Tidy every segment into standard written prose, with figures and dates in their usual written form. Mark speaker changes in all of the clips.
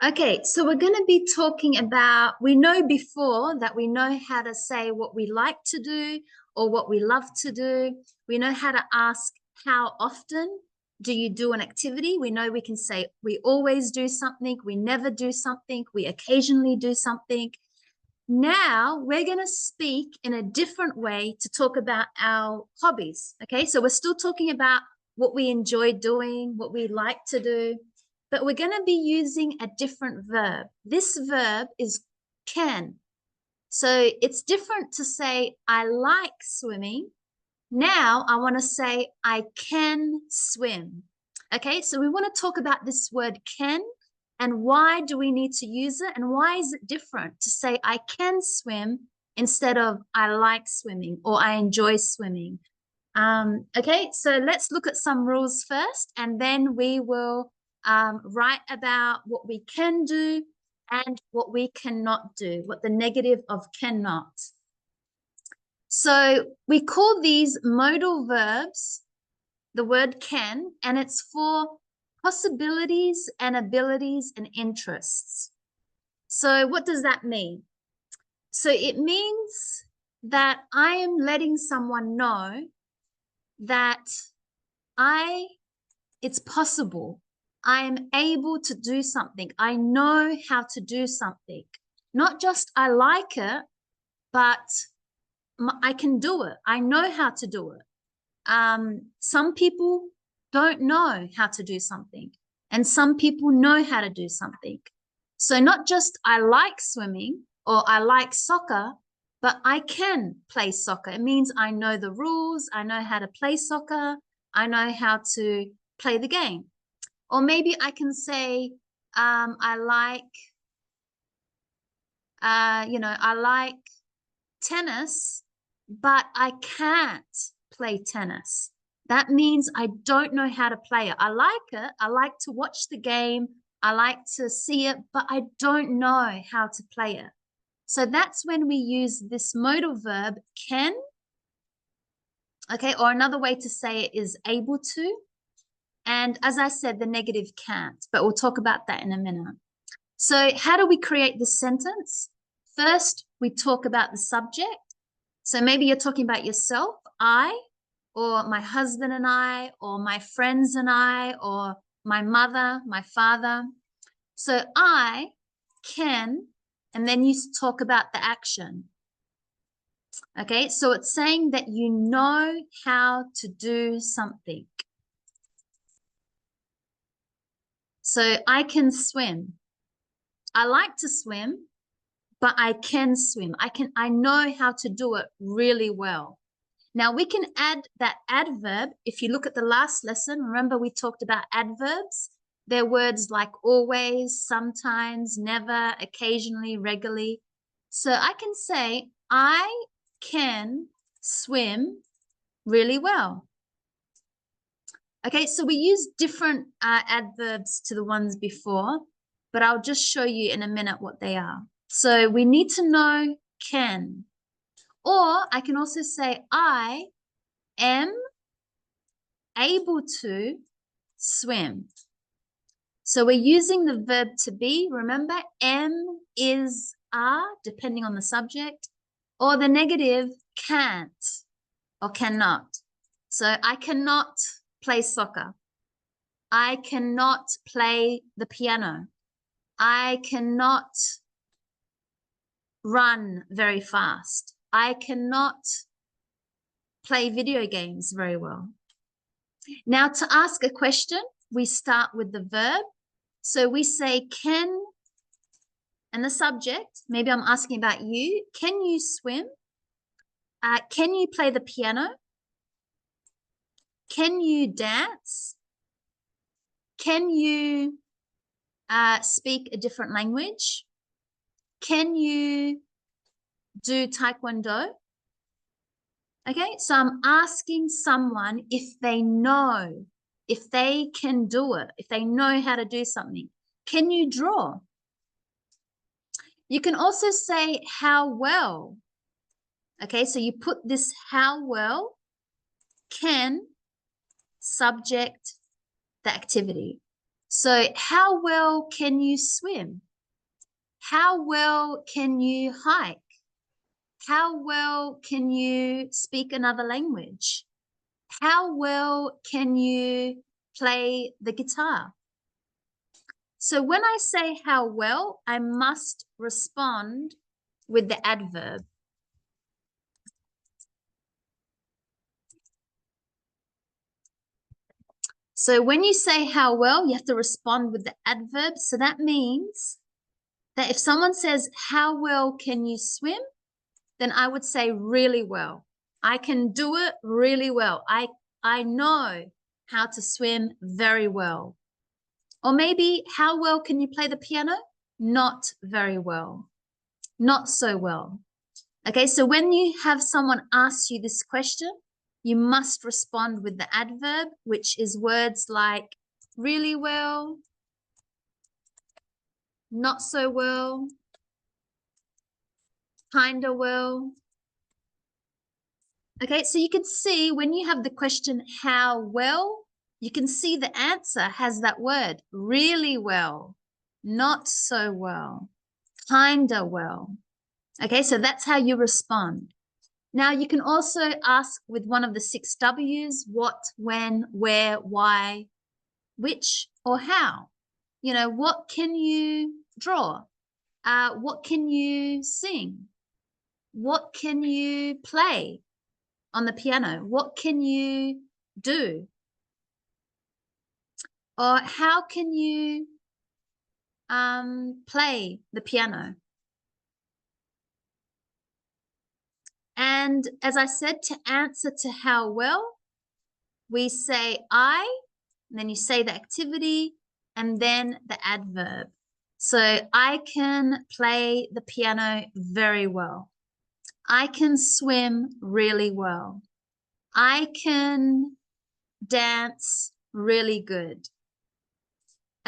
Speaker 1: Okay, so we're going to be talking about, we know before that we know how to say what we like to do or what we love to do. We know how to ask how often do you do an activity. We know we can say we always do something, we never do something, we occasionally do something. Now we're going to speak in a different way to talk about our hobbies. Okay, so we're still talking about what we enjoy doing, what we like to do, but we're going to be using a different verb. This verb is can. So it's different to say, I like swimming. Now I want to say, I can swim. Okay, so we want to talk about this word can and why do we need to use it and why is it different to say, I can swim instead of I like swimming or I enjoy swimming. Okay, so let's look at some rules first and then we will write about what we can do and what we cannot do, what the negative of cannot. So we call these modal verbs the word can, and it's for possibilities and abilities and interests. So what does that mean? So it means that I am letting someone know that it's possible. I am able to do something. I know how to do something. Not just I like it, but I can do it. I know how to do it. Some people don't know how to do something, and some people know how to do something. So not just I like swimming or I like soccer, but I can play soccer. It means I know the rules. I know how to play soccer. I know how to play the game. Or maybe I can say, I like, I like tennis, but I can't play tennis. That means I don't know how to play it. I like it. I like to watch the game. I like to see it, but I don't know how to play it. So that's when we use this modal verb can. Okay, or another way to say it is able to. And as I said, the negative can't, but we'll talk about that in a minute. So how do we create this sentence? First, we talk about the subject. So maybe you're talking about yourself, I, or my husband and I, or my friends and I, or my mother, my father. So I can, and then you talk about the action. Okay, so it's saying that you know how to do something. So I can swim. I like to swim, but I can swim. I know how to do it really well. Now we can add that adverb. If you look at the last lesson, remember we talked about adverbs. They're words like always, sometimes, never, occasionally, regularly. So I can say, I can swim really well. Okay, so we use different adverbs to the ones before, but I'll just show you in a minute what they are. So we need to know can. Or I can also say, I am able to swim. So we're using the verb to be. Remember, am, is, are, depending on the subject, or the negative can't or cannot. So I cannot play soccer. I cannot play the piano. I cannot run very fast. I cannot play video games very well. Now, to ask a question, we start with the verb. So we say can, and the subject, maybe I'm asking about you. Can you swim? Can you play the piano? Can you dance? Can you speak a different language? Can you do taekwondo? Okay, so I'm asking someone if they know, if they can do it, if they know how to do something. Can you draw? You can also say how well. Okay, so you put this how well, can, subject, the activity. So how well can you swim? How well can you hike? How well can you speak another language? How well can you play the guitar? So when I say how well, I must respond with the adverb. So when you say how well, you have to respond with the adverb. So that means that if someone says, how well can you swim? Then I would say really well. I can do it really well. I know how to swim very well. Or maybe, how well can you play the piano? Not very well. Not so well. Okay, so when you have someone ask you this question, you must respond with the adverb, which is words like really well, not so well, kinda well. Okay, so you can see when you have the question, how well, you can see the answer has that word, really well, not so well, kinda well. Okay, so that's how you respond. Now, you can also ask with one of the 6 W's, what, when, where, why, which, or how. You know, what can you draw? What can you sing? What can you play on the piano? What can you do? Or how can you play the piano? And as I said, to answer to how well, we say I, and then you say the activity, and then the adverb. So I can play the piano very well. I can swim really well. I can dance really good.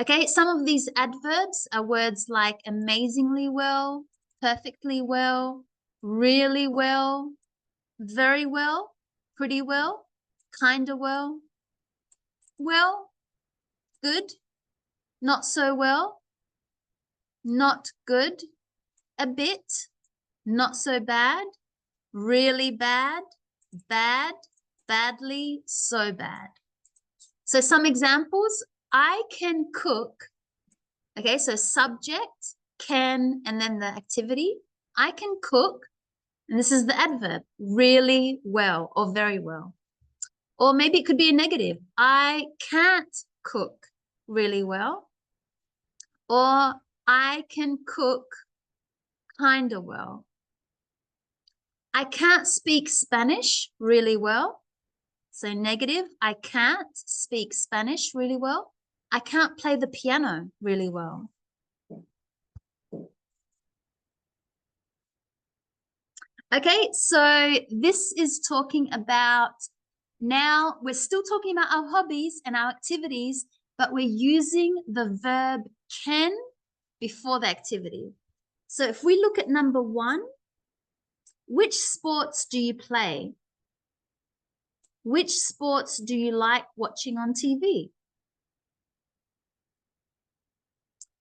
Speaker 1: Okay, some of these adverbs are words like amazingly well, perfectly well, really well, very well, pretty well, kinda well, good, not so well, not good, a bit, not so bad, really bad, bad, badly, so bad. So some examples, I can cook. Okay, so subject, can, and then the activity. I can cook, and this is the adverb, really well or very well. Or maybe it could be a negative. I can't cook really well. Or I can cook kind of well. I can't speak Spanish really well. So negative, I can't speak Spanish really well. I can't play the piano really well. Okay, so this is talking about, now we're still talking about our hobbies and our activities, but we're using the verb can before the activity. So if we look at number 1, which sports do you play? Which sports do you like watching on TV?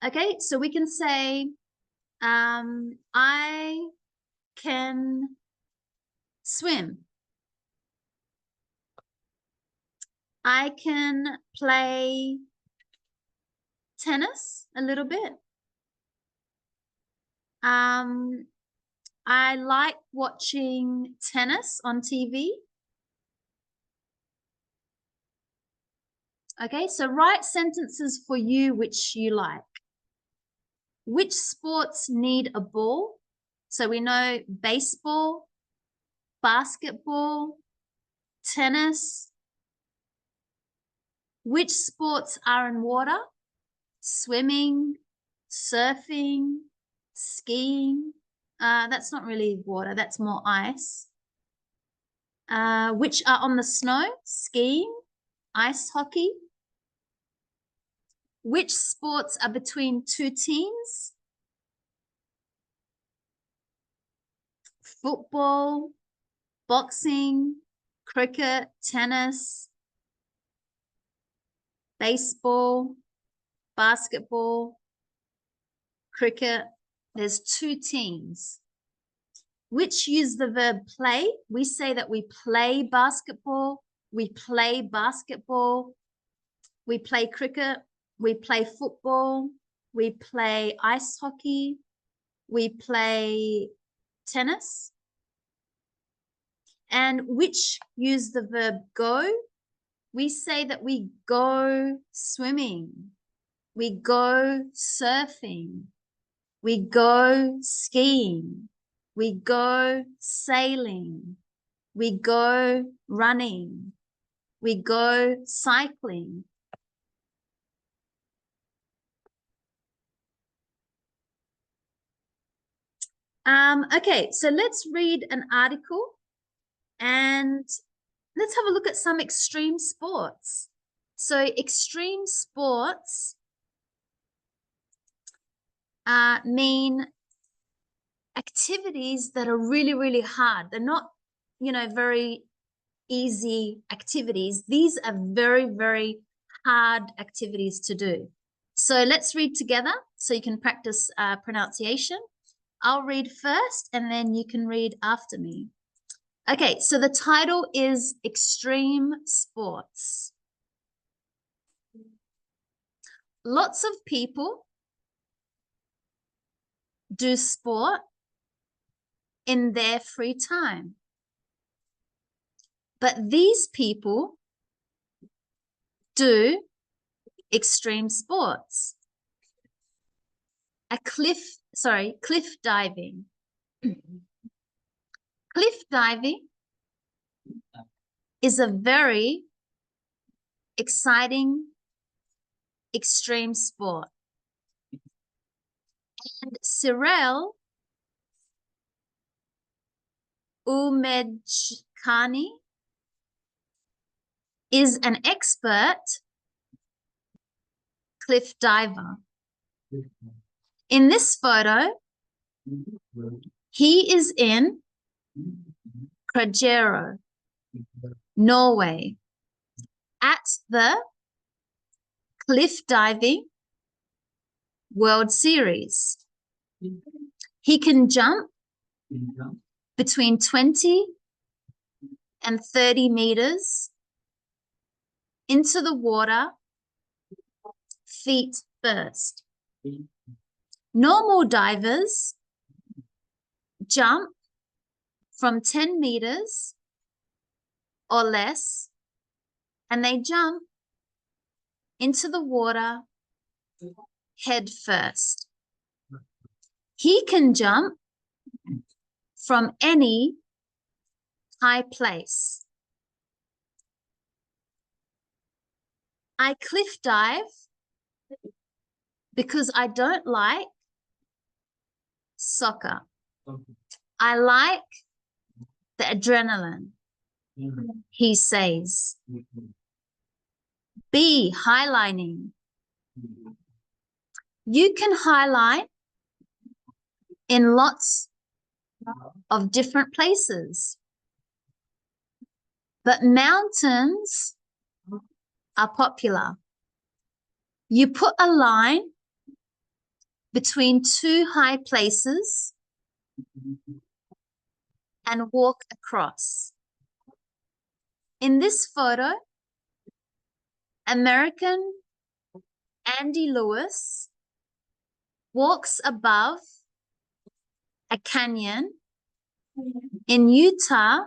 Speaker 1: Okay, so we can say, I can swim. I can play tennis a little bit. I like watching tennis on TV. Okay, so write sentences for you which you like. Which sports need a ball? So we know baseball, basketball, tennis. Which sports are in water? Swimming, surfing, skiing. That's not really water, that's more ice. Which are on the snow? Skiing, ice hockey. Which sports are between 2 teams? Football, boxing, cricket, tennis, baseball. basketball, cricket. There's 2 teams. Which use the verb play? We say that we play basketball, we play basketball, we play cricket, we play football, we play ice hockey, we play tennis. And which use the verb go? We say that we go swimming, we go surfing, we go skiing, we go sailing, we go running, we go cycling. Okay, so let's read an article and let's have a look at some extreme sports. So extreme sports mean activities that are really, really hard. They're not, very easy activities. These are very, very hard activities to do. So let's read together so you can practice pronunciation. I'll read first and then you can read after me. Okay, so the title is Extreme Sports. Lots of people do sport in their free time. But these people do extreme sports. Cliff diving. Cliff diving is a very exciting extreme sport. And Cyril Umejkani is an expert cliff diver. In this photo, he is in Kragerø, Norway, at the cliff diving World Series. He can jump between 20 and 30 meters into the water, feet first. Normal divers jump from 10 meters or less, and they jump into the water head first. He can jump from any high place. I cliff dive because I don't like soccer. I like the adrenaline, he says. B, highlighting. You can highlight in lots of different places, but mountains are popular. You put a line between 2 high places and walk across. In this photo, American Andy Lewis walks above a canyon in Utah,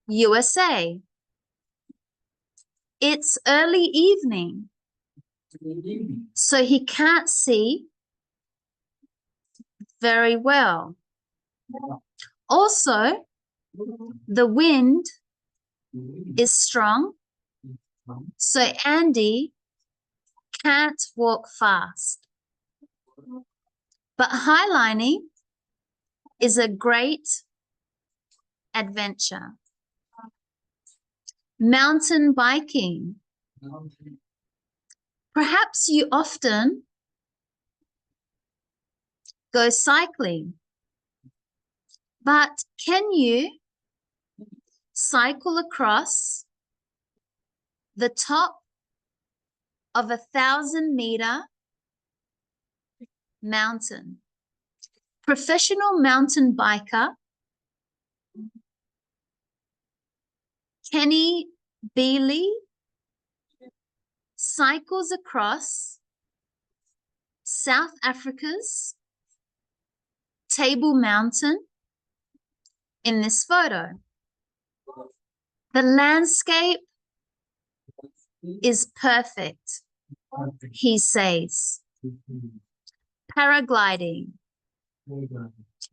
Speaker 1: USA. It's early evening, so he can't see very well. Also, the wind is strong, so Andy can't walk fast. But highlining is a great adventure. Mountain biking. Perhaps you often go cycling, but can you cycle across the top of 1,000-meter mountain. Professional mountain biker Kenny Bealey cycles across South Africa's Table Mountain in this photo. The landscape is perfect, he says. Paragliding.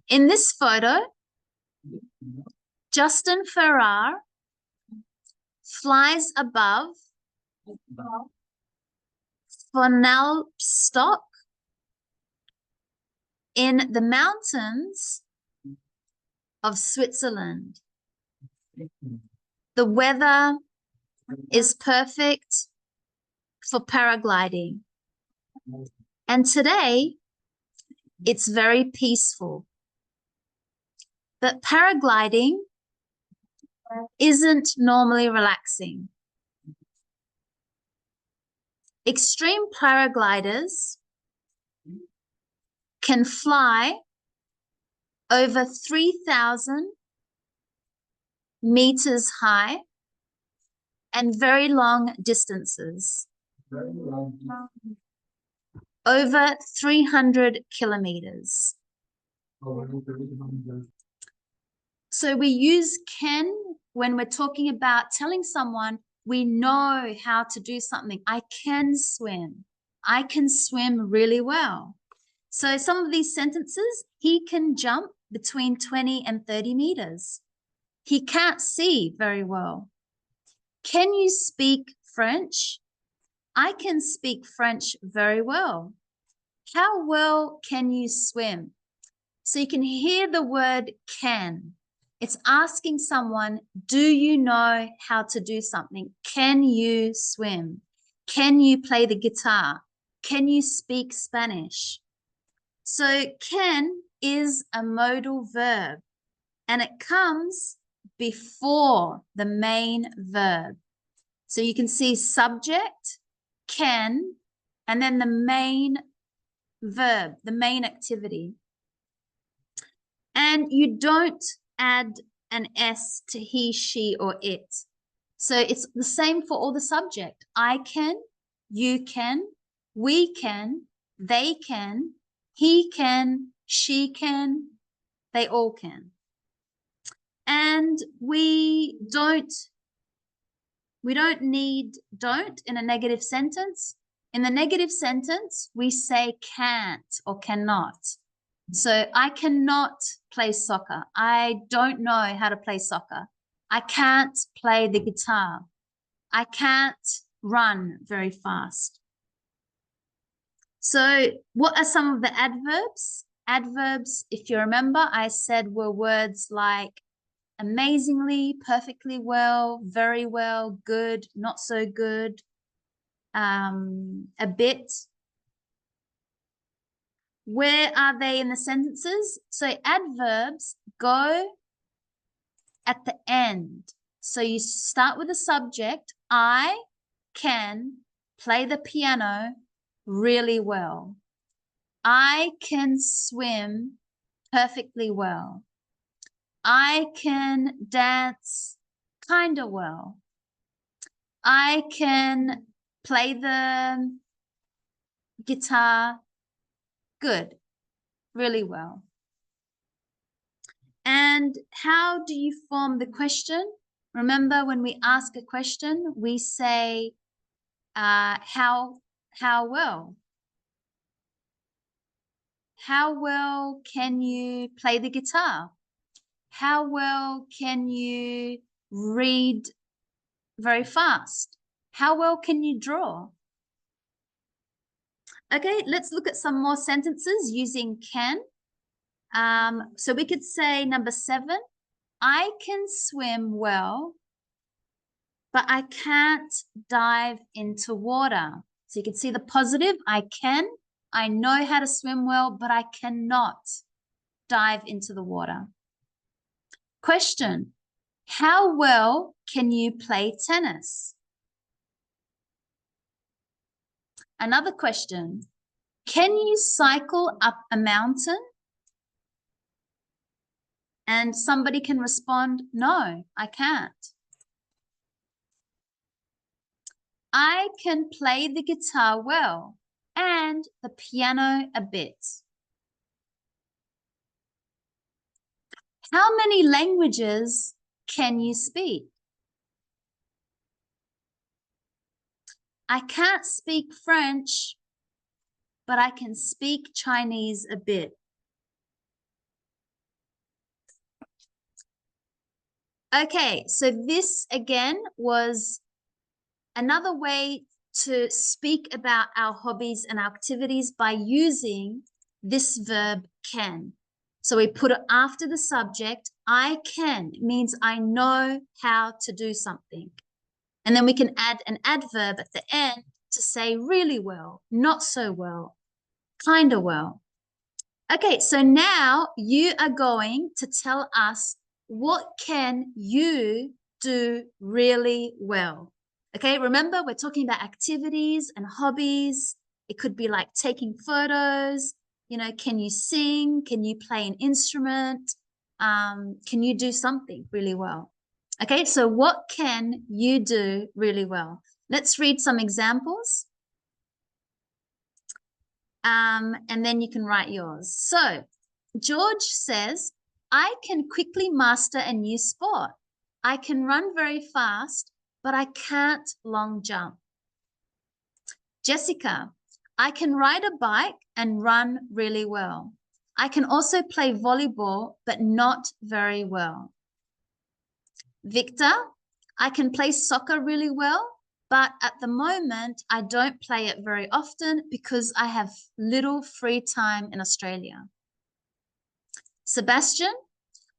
Speaker 1: In this photo, Justin Ferrar flies above Fonalstock in the mountains of Switzerland. The weather is perfect for paragliding. And today, it's very peaceful. But paragliding isn't normally relaxing. Extreme paragliders can fly over 3,000 meters high and very long distances. Over 300 kilometers. So we use can when we're talking about telling someone we know how to do something. I can swim. I can swim really well. So some of these sentences, he can jump between 20 and 30 meters. He can't see very well. Can you speak French? I can speak French very well. How well can you swim? So you can hear the word can. It's asking someone, do you know how to do something? Can you swim? Can you play the guitar? Can you speak Spanish? So can is a modal verb and it comes before the main verb. So you can see subject, can, and then the main verb, the main activity. And you don't add an S to he, she, or it. So it's the same for all the subject. I can, you can, we can, they can, he can, she can, they all can. And we don't need don't in a negative sentence. In the negative sentence, we say can't or cannot. So I cannot play soccer. I don't know how to play soccer. I can't play the guitar. I can't run very fast. So what are some of the adverbs? Adverbs, if you remember, I said were words like amazingly, perfectly well, very well, good, not so good, a bit. Where are they in the sentences? So adverbs go at the end. So you start with the subject. I can play the piano really well. I can swim perfectly well. I can dance kind of well. I can play the guitar good, really well. And how do you form the question? Remember, when we ask a question, we say, how well? How well can you play the guitar? How well can you read very fast? How well can you draw? Okay, let's look at some more sentences using can. So we could say number 7, I can swim well, but I can't dive into water. So you can see the positive, I can. I know how to swim well, but I cannot dive into the water. Question, how well can you play tennis? Another question. Can you cycle up a mountain? And somebody can respond, no, I can't. I can play the guitar well and the piano a bit. How many languages can you speak? I can't speak French, but I can speak Chinese a bit. Okay, so this again was another way to speak about our hobbies and activities by using this verb can. So we put it after the subject. I can means I know how to do something. And then we can add an adverb at the end to say really well, not so well, kind of well. Okay, so now you are going to tell us what can you do really well. Okay, remember we're talking about activities and hobbies. It could be like taking photos. You know, can you sing? Can you play an instrument? Can you do something really well? Okay, so what can you do really well? Let's read some examples. And then you can write yours. So George says, I can quickly master a new sport. I can run very fast, but I can't long jump. Jessica, I can ride a bike and run really well. I can also play volleyball, but not very well. Victor, I can play soccer really well, but at the moment, I don't play it very often because I have little free time in Australia. Sebastian,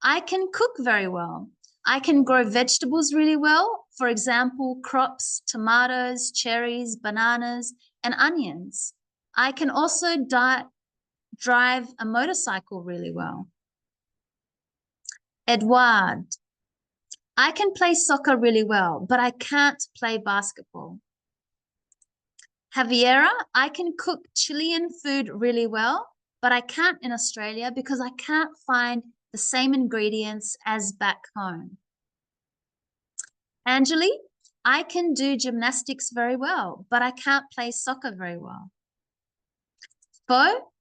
Speaker 1: I can cook very well. I can grow vegetables really well. For example, crops, tomatoes, cherries, bananas, and onions. I can also drive a motorcycle really well. Edward, I can play soccer really well, but I can't play basketball. Javiera, I can cook Chilean food really well, but I can't in Australia because I can't find the same ingredients as back home. Angeli, I can do gymnastics very well, but I can't play soccer very well. Bo,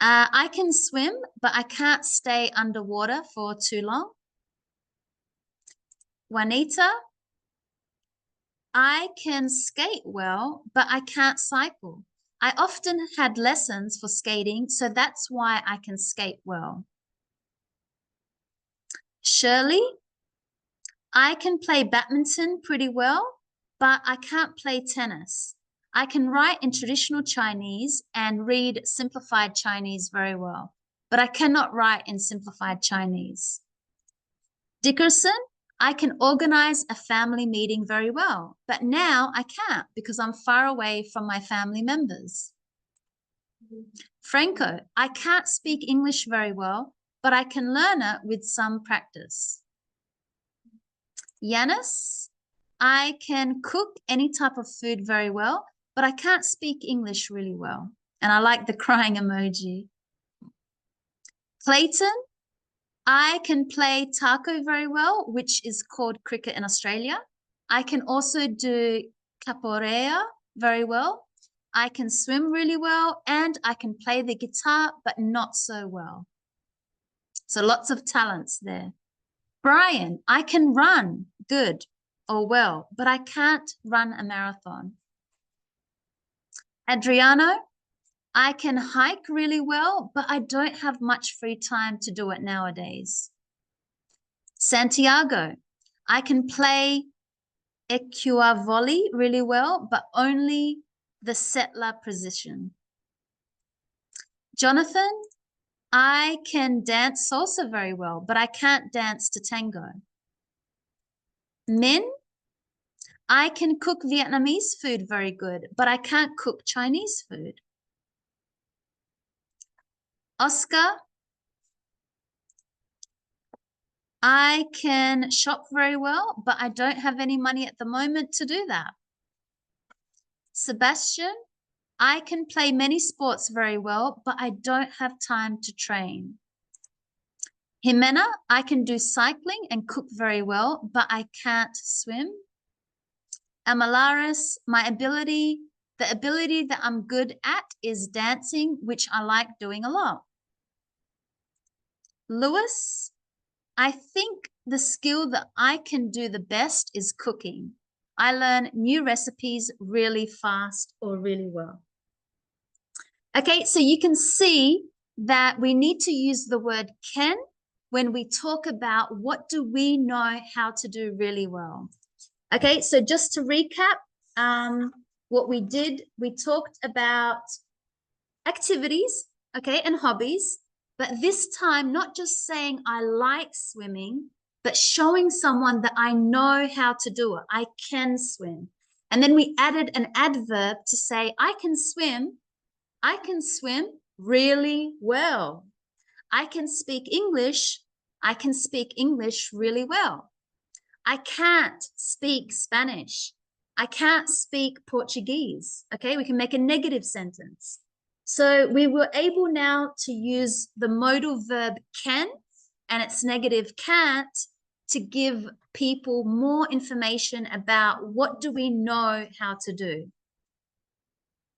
Speaker 1: I can swim, but I can't stay underwater for too long. Juanita, I can skate well, but I can't cycle. I often had lessons for skating, so that's why I can skate well. Shirley, I can play badminton pretty well, but I can't play tennis. I can write in traditional Chinese and read simplified Chinese very well, but I cannot write in simplified Chinese. Dickerson, I can organize a family meeting very well, but now I can't because I'm far away from my family members. Franco, I can't speak English very well, but I can learn it with some practice. Yanis, I can cook any type of food very well, but I can't speak English really well. And I like the crying emoji. Clayton, I can play taco very well, which is called cricket in Australia. I can also do capoeira very well. I can swim really well, and I can play the guitar, but not so well. So lots of talents there. Brian, I can run good or well, but I can't run a marathon. Adriano, I can hike really well, but I don't have much free time to do it nowadays. Santiago, I can play equa volley really well, but only the settler position. Jonathan, I can dance salsa very well, but I can't dance to tango. Min, I can cook Vietnamese food very good, but I can't cook Chinese food. Oscar, I can shop very well, but I don't have any money at the moment to do that. Sebastian, I can play many sports very well, but I don't have time to train. Jimena, I can do cycling and cook very well, but I can't swim. Amalaris, the ability that I'm good at is dancing, which I like doing a lot. Lewis, I think the skill that I can do the best is cooking. I learn new recipes really fast or really well. Okay, so you can see that we need to use the word can when we talk about what do we know how to do really well. Okay, so just to recap, what we did, we talked about activities, okay, and hobbies, but this time not just saying I like swimming, but showing someone that I know how to do it. I can swim. And then we added an adverb to say I can swim really well. I can speak English really well. I can't speak Spanish. I can't speak Portuguese. Okay, we can make a negative sentence. So we were able now to use the modal verb can and its negative can't to give people more information about what do we know how to do.